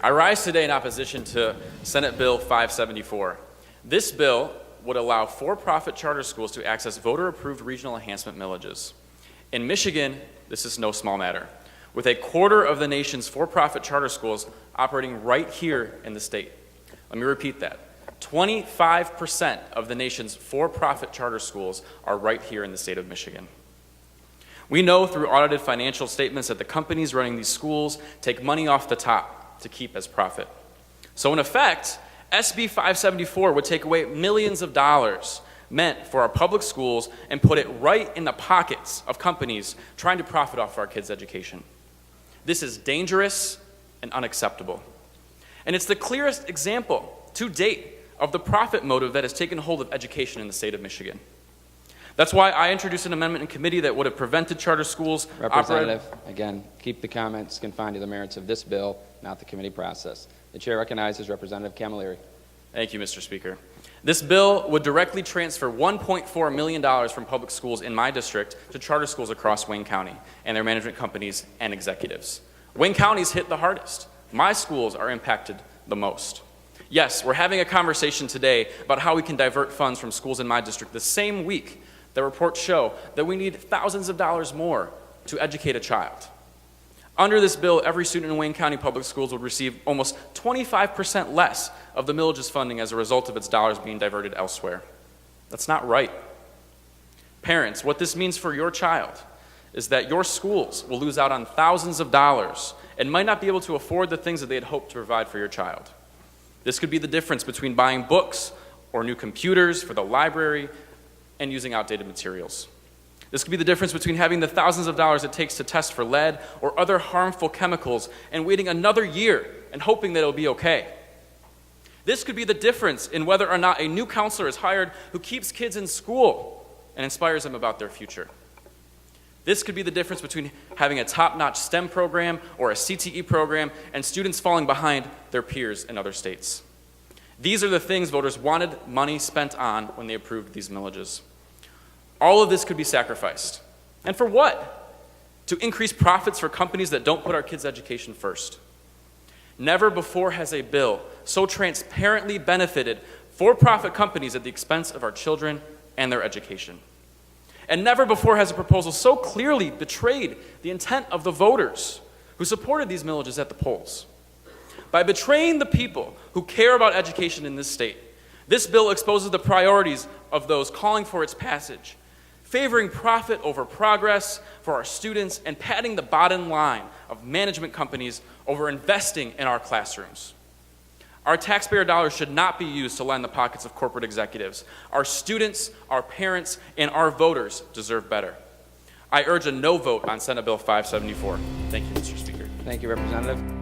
I rise today in opposition to Senate Bill 574. This bill would allow for-profit charter schools to access voter-approved regional enhancement millages. In Michigan, this is no small matter, with a quarter of the nation's for-profit charter schools operating right here in the state. Let me repeat that. 25% of the nation's for-profit charter schools are right here in the state of Michigan. We know through audited financial statements that the companies running these schools take money off the top to keep as profit. So in effect, SB 574 would take away millions of dollars meant for our public schools and put it right in the pockets of companies trying to profit off our kids' education. This is dangerous and unacceptable. And it's the clearest example to date of the profit motive that has taken hold of education in the state of Michigan. That's why I introduced an amendment in committee that would have prevented charter schools. Representative, again, keep the comments confined to the merits of this bill, not the committee process. The chair recognizes Representative Camilleri. Thank you, Mr. Speaker. This bill would directly transfer $1.4 million from public schools in my district to charter schools across Wayne County and their management companies and executives. Wayne County's hit the hardest. My schools are impacted the most. Yes, we're having a conversation today about how we can divert funds from schools in my district the same week the reports show that we need thousands of dollars more to educate a child. Under this bill, every student in Wayne County Public Schools would receive almost 25% less of the millage's funding as a result of its dollars being diverted elsewhere. That's not right. Parents, what this means for your child is that your schools will lose out on thousands of dollars and might not be able to afford the things that they had hoped to provide for your child. This could be the difference between buying books or new computers for the library and using outdated materials. This could be the difference between having the thousands of dollars it takes to test for lead or other harmful chemicals and waiting another year and hoping that it'll be okay. This could be the difference in whether or not a new counselor is hired who keeps kids in school and inspires them about their future. This could be the difference between having a top-notch STEM program or a CTE program and students falling behind their peers in other states. These are the things voters wanted money spent on when they approved these millages. All of this could be sacrificed. And for what? To increase profits for companies that don't put our kids' education first. Never before has a bill so transparently benefited for-profit companies at the expense of our children and their education. And never before has a proposal so clearly betrayed the intent of the voters who supported these millages at the polls. By betraying the people who care about education in this state, this bill exposes the priorities of those calling for its passage, favoring profit over progress for our students and padding the bottom line of management companies over investing in our classrooms. Our taxpayer dollars should not be used to line the pockets of corporate executives. Our students, our parents, and our voters deserve better. I urge a no vote on Senate Bill 574. Thank you, Mr. Speaker. Thank you, Representative.